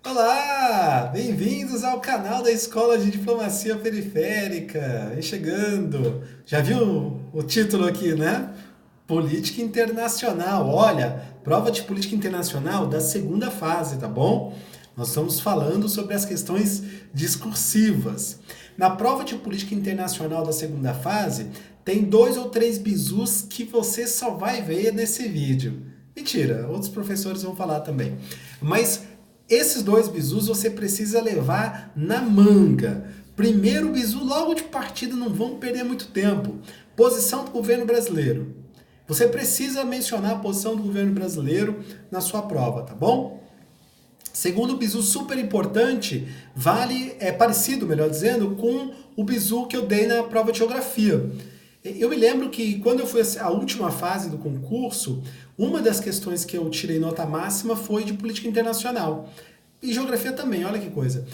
Olá! Bem-vindos ao canal da Escola de Diplomacia Periférica. Vem chegando. Já viu o título aqui, né? Política Internacional. Olha, prova de política internacional da segunda fase, tá bom? Nós estamos falando sobre as questões discursivas. Na prova de política internacional da segunda fase, tem 2 ou 3 bizus que você só vai ver nesse vídeo. Mentira, outros professores vão falar também. Mas esses 2 bizus você precisa levar na manga. Primeiro bizu, logo de partida, não vamos perder muito tempo. Posição do governo brasileiro. Você precisa mencionar a posição do governo brasileiro na sua prova, tá bom? Segundo bizu super importante, é parecido, melhor dizendo, com o bizu que eu dei na prova de geografia. Eu me lembro que quando eu fui a última fase do concurso, uma das questões que eu tirei nota máxima foi de política internacional. E geografia também, olha que coisa.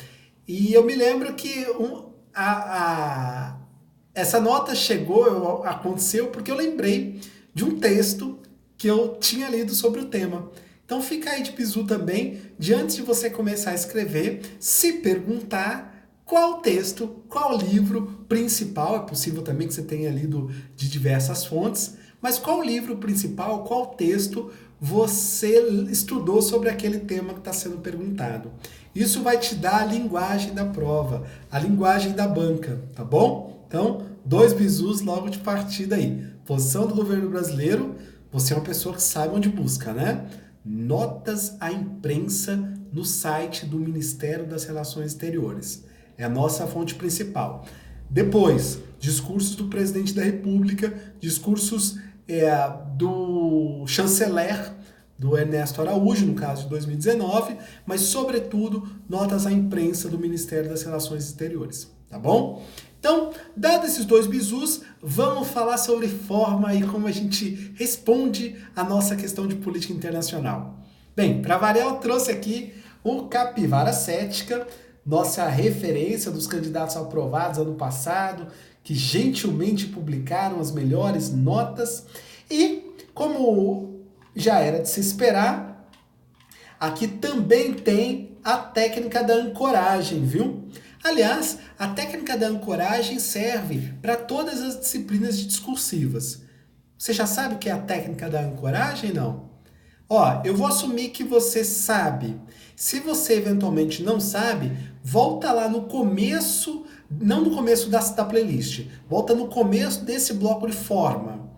E eu me lembro que essa nota aconteceu porque eu lembrei de um texto que eu tinha lido sobre o tema. Então fica aí de bizu também, de antes de você começar a escrever, se perguntar qual texto, qual livro principal, é possível também que você tenha lido de diversas fontes, mas qual livro principal, qual texto você estudou sobre aquele tema que está sendo perguntado. Isso vai te dar a linguagem da prova, a linguagem da banca, tá bom? Então, 2 bizus logo de partida aí. Posição do governo brasileiro, você é uma pessoa que sabe onde busca, né? Notas à imprensa no site do Ministério das Relações Exteriores. É a nossa fonte principal. Depois, discursos do presidente da República, discursos do chanceler, do Ernesto Araújo, no caso de 2019, mas, sobretudo, notas à imprensa do Ministério das Relações Exteriores. Tá bom? Então, dados esses 2 bizus, vamos falar sobre forma e como a gente responde a nossa questão de política internacional. Bem, para variar, eu trouxe aqui o Capivara Cética, nossa referência dos candidatos aprovados ano passado, que gentilmente publicaram as melhores notas. E, como já era de se esperar, aqui também tem a técnica da ancoragem, viu? Aliás, a técnica da ancoragem serve para todas as disciplinas discursivas. Você já sabe o que é a técnica da ancoragem, não? Ó, eu vou assumir que você sabe. Se você eventualmente não sabe, volta lá no começo, não no começo da playlist, volta no começo desse bloco de forma.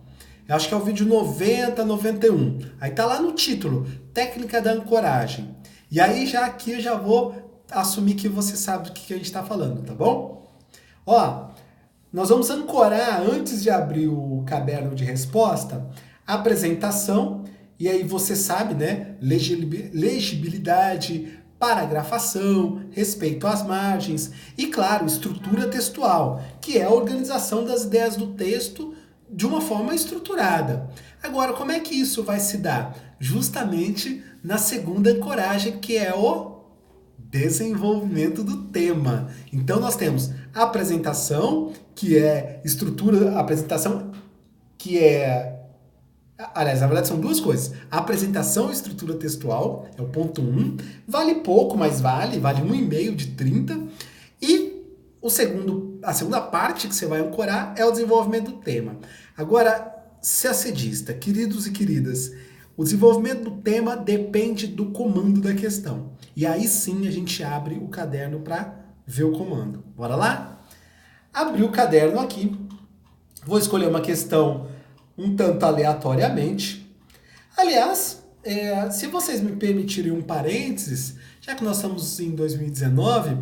Eu acho que é o vídeo 90, 91. Aí tá lá no título, técnica da ancoragem. E aí já aqui eu já vou assumir que você sabe do que a gente está falando, tá bom? Ó, nós vamos ancorar, antes de abrir o caderno de resposta, a apresentação, e aí você sabe, né? Legibilidade, paragrafação, respeito às margens e, claro, estrutura textual, que é a organização das ideias do texto de uma forma estruturada. Agora, como é que isso vai se dar? Justamente na segunda ancoragem, que é o desenvolvimento do tema. Então nós temos a apresentação, que é estrutura, apresentação que é, aliás, na verdade são 2 coisas. A apresentação e estrutura textual é o ponto 1, vale pouco, mas vale 1,5 de 30. E a segunda parte que você vai ancorar é o desenvolvimento do tema. Agora, CACDista, queridos e queridas, o desenvolvimento do tema depende do comando da questão. E aí sim a gente abre o caderno para ver o comando. Bora lá? Abri o caderno aqui. Vou escolher uma questão um tanto aleatoriamente. Aliás, se vocês me permitirem um parênteses, já que nós estamos em 2019,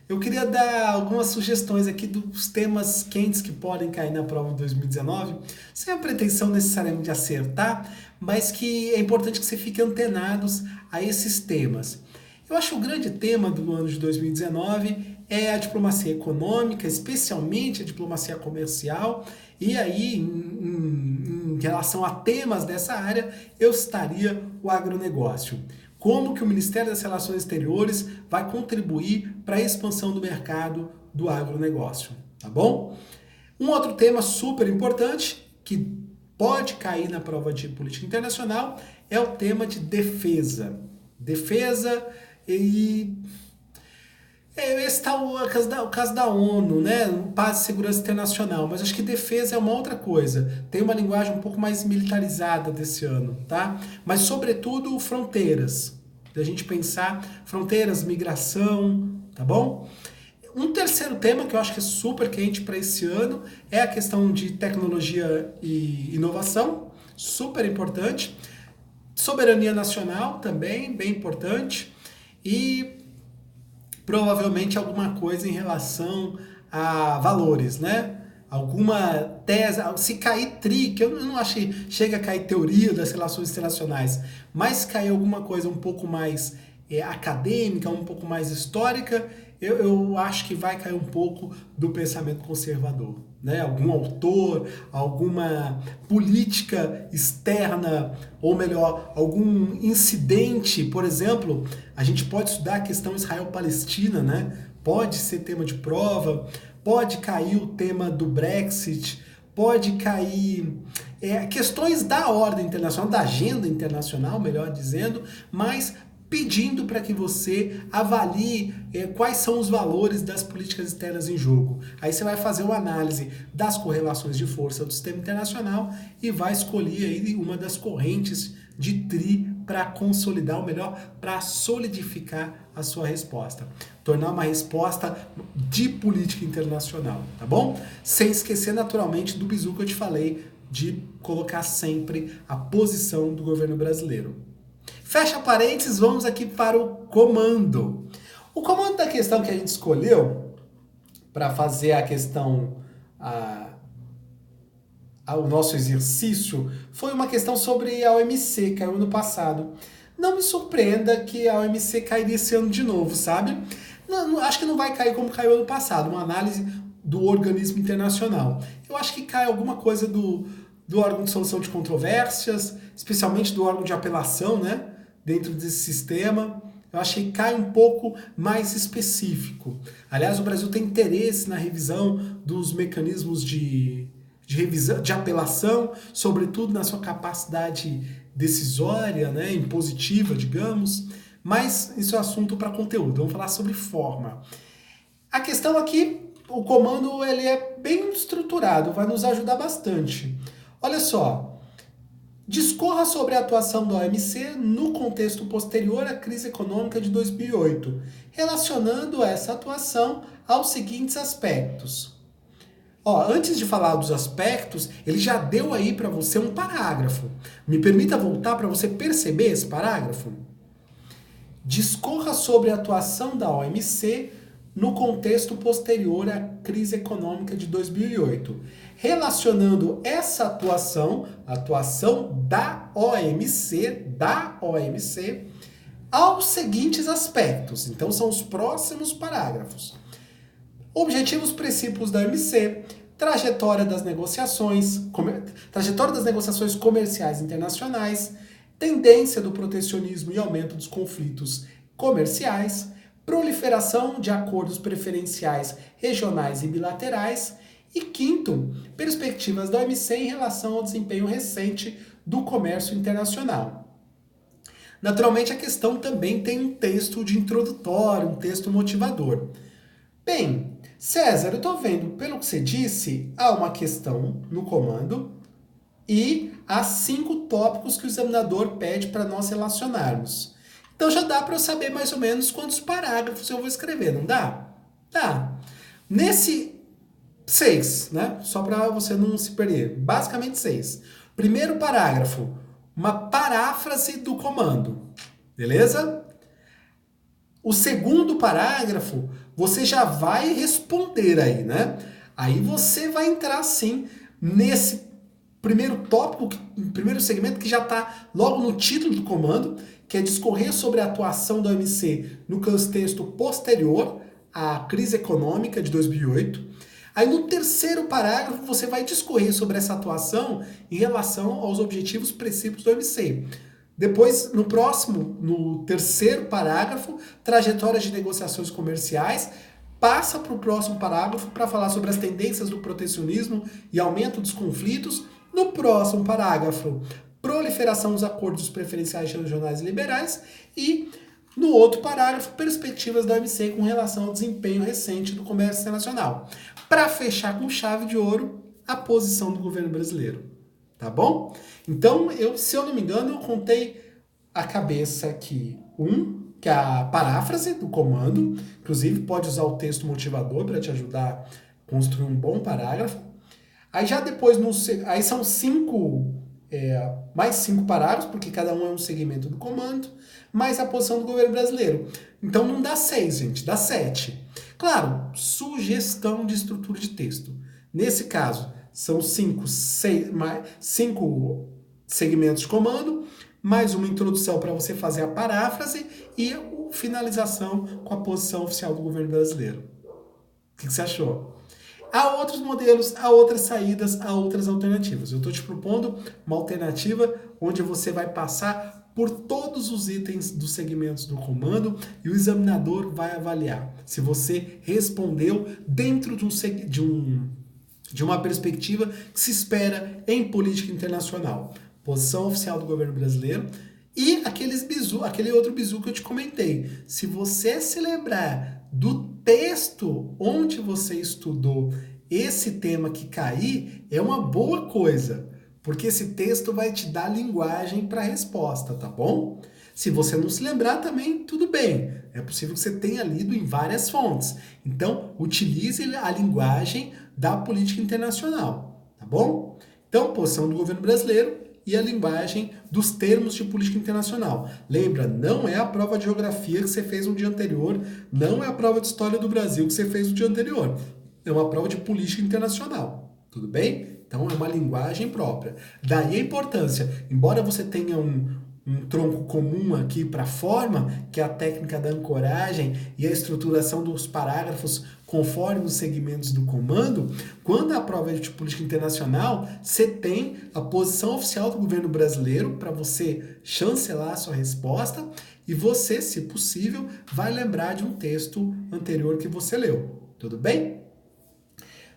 eu queria dar algumas sugestões aqui dos temas quentes que podem cair na prova de 2019, sem a pretensão necessariamente de acertar, mas que é importante que você fique antenados a esses temas. Eu acho que o grande tema do ano de 2019 é a diplomacia econômica, especialmente a diplomacia comercial, e aí, em relação a temas dessa área, eu citaria o agronegócio. Como que o Ministério das Relações Exteriores vai contribuir para a expansão do mercado do agronegócio, tá bom? Um outro tema super importante, que pode cair na prova de política internacional, é o tema de defesa. Defesa E esse está o caso da ONU, né? Paz e segurança internacional, mas acho que defesa é uma outra coisa. Tem uma linguagem um pouco mais militarizada desse ano, tá? Mas, sobretudo, fronteiras. Da gente pensar fronteiras, migração, tá bom? Um terceiro tema que eu acho que é super quente para esse ano é a questão de tecnologia e inovação, super importante. Soberania nacional também, bem importante. E provavelmente alguma coisa em relação a valores, né? Alguma tese, se cair que eu não achei, chega a cair teoria das relações internacionais, mas se cair alguma coisa um pouco mais acadêmica, um pouco mais histórica, eu acho que vai cair um pouco do pensamento conservador. Né? Algum autor, alguma política externa, ou melhor, algum incidente, por exemplo, a gente pode estudar a questão Israel-Palestina, né? Pode ser tema de prova, pode cair o tema do Brexit, pode cair questões da ordem internacional, da agenda internacional, melhor dizendo, mas pedindo para que você avalie quais são os valores das políticas externas em jogo. Aí você vai fazer uma análise das correlações de força do sistema internacional e vai escolher aí uma das correntes de TRI para consolidar, ou melhor, para solidificar a sua resposta. Tornar uma resposta de política internacional, tá bom? Sem esquecer, naturalmente, do bizu que eu te falei, de colocar sempre a posição do governo brasileiro. Fecha parênteses, vamos aqui para o comando. O comando da questão que a gente escolheu para fazer a questão, o nosso exercício, foi uma questão sobre a OMC, caiu no passado. Não me surpreenda que a OMC cairia esse ano de novo, sabe? Não, acho que não vai cair como caiu ano passado, uma análise do organismo internacional. Eu acho que cai alguma coisa do órgão de solução de controvérsias, especialmente do órgão de apelação, né? Dentro desse sistema, eu achei que cai um pouco mais específico. Aliás, o Brasil tem interesse na revisão dos mecanismos de revisão, de apelação, sobretudo na sua capacidade decisória, né, impositiva, digamos, mas isso é assunto para conteúdo, vamos falar sobre forma. A questão aqui, o comando ele é bem estruturado, vai nos ajudar bastante. Olha só, discorra sobre a atuação da OMC no contexto posterior à crise econômica de 2008, relacionando essa atuação aos seguintes aspectos. Antes de falar dos aspectos, ele já deu aí para você um parágrafo. Me permita voltar para você perceber esse parágrafo? Discorra sobre a atuação da OMC no contexto posterior à crise econômica de 2008, relacionando essa atuação, a atuação da OMC, aos seguintes aspectos. Então são os próximos parágrafos. Objetivos princípios da OMC, trajetória das negociações comerciais internacionais, tendência do protecionismo e aumento dos conflitos comerciais, proliferação de acordos preferenciais regionais e bilaterais, e quinto, perspectivas da OMC em relação ao desempenho recente do comércio internacional. Naturalmente, a questão também tem um texto de introdutório, um texto motivador. Bem, César, eu estou vendo, pelo que você disse, há uma questão no comando e há 5 tópicos que o examinador pede para nós relacionarmos. Então já dá para eu saber mais ou menos quantos parágrafos eu vou escrever, não dá? Tá. Nesse 6, né? Só para você não se perder. Basicamente 6. Primeiro parágrafo, uma paráfrase do comando. Beleza? O segundo parágrafo, você já vai responder aí, né? Aí você vai entrar, sim, nesse primeiro tópico, primeiro segmento que já está logo no título do comando, que é discorrer sobre a atuação da OMC no contexto posterior à crise econômica de 2008. Aí no terceiro parágrafo você vai discorrer sobre essa atuação em relação aos objetivos princípios da OMC. Depois, no terceiro parágrafo, trajetórias de negociações comerciais, passa para o próximo parágrafo para falar sobre as tendências do protecionismo e aumento dos conflitos. No próximo parágrafo, proliferação dos acordos preferenciais regionais e liberais. E No outro parágrafo, perspectivas da OMC com relação ao desempenho recente do comércio internacional. Para fechar com chave de ouro, a posição do governo brasileiro. Tá bom? Então, se eu não me engano, eu contei a cabeça aqui. Que é a paráfrase do comando. Inclusive, pode usar o texto motivador para te ajudar a construir um bom parágrafo. Aí já depois, aí são mais 5 parágrafos, porque cada um é um segmento do comando, mais a posição do governo brasileiro. Então não dá 6, gente, dá 7. Claro, sugestão de estrutura de texto. Nesse caso, são 5 segmentos de comando, mais uma introdução para você fazer a paráfrase e a finalização com a posição oficial do governo brasileiro. O que você achou? Há outros modelos, há outras saídas, há outras alternativas. Eu estou te propondo uma alternativa onde você vai passar por todos os itens dos segmentos do comando e o examinador vai avaliar se você respondeu dentro de uma perspectiva que se espera em política internacional. Posição oficial do governo brasileiro e aquele outro bizu que eu te comentei. Se você se lembrar do texto onde você estudou esse tema que cair, é uma boa coisa, porque esse texto vai te dar linguagem para a resposta, tá bom? Se você não se lembrar também, tudo bem. É possível que você tenha lido em várias fontes. Então, utilize a linguagem da política internacional, tá bom? Então, posição do governo brasileiro e a linguagem dos termos de política internacional. Lembra, não é a prova de geografia que você fez no dia anterior, não é a prova de história do Brasil que você fez no dia anterior. É uma prova de política internacional, tudo bem? Então é uma linguagem própria. Daí a importância, embora você tenha um tronco comum aqui para a forma, que é a técnica da ancoragem e a estruturação dos parágrafos conforme os segmentos do comando, quando a prova é de política internacional, você tem a posição oficial do governo brasileiro para você chancelar a sua resposta e você, se possível, vai lembrar de um texto anterior que você leu. Tudo bem?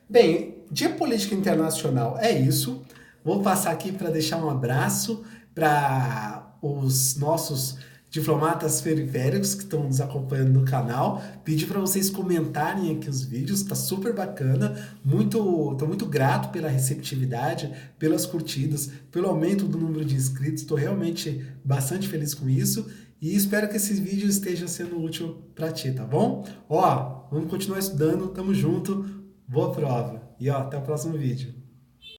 Bem, de política internacional é isso. Vou passar aqui para deixar um abraço para os nossos diplomatas periféricos que estão nos acompanhando no canal. Pedir para vocês comentarem aqui os vídeos, tá super bacana. Estou muito grato pela receptividade, pelas curtidas, pelo aumento do número de inscritos. Estou realmente bastante feliz com isso e espero que esse vídeo esteja sendo útil para ti, tá bom? Ó, vamos continuar estudando, tamo junto. Boa prova e até o próximo vídeo.